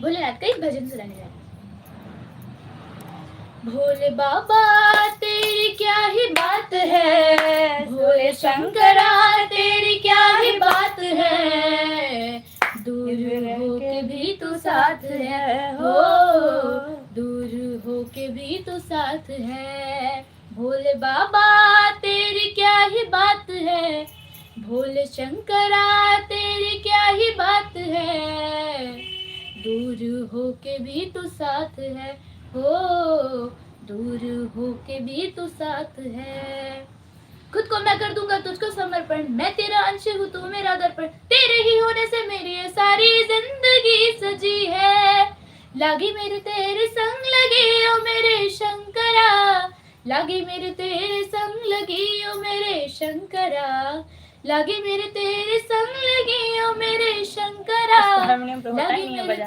भोलेनाथ का एक भजन सुनाने जा रही हूँ। भोले बाबा तेरी क्या ही बात है, भोले शंकरा तेरी क्या ही बात है, दूर हो के भी तू साथ है, हो दूर हो के भी तू साथ है। भोले बाबा तेरी क्या ही बात है, भोले शंकरा तेरी क्या ही बात है, दूर हो के भी तू साथ है, हो दूर हो के भी तू साथ है। खुद को मैं कर दूंगा तुझको समर्पण, मैं तेरा अंश हूँ तू मेरा दर्पण, तेरे ही होने से मेरी ये सारी जिंदगी सजी है। लागी मेरे तेरे संग लगी ओ मेरे शंकरा, लागी मेरे तेरे संग लगी ओ मेरे शंकरा, लागी मेरे तेरे संग लगी ओ मेरे शंकरा, हारमोनियम पे होता है लागी नहीं है मेरे बजाना।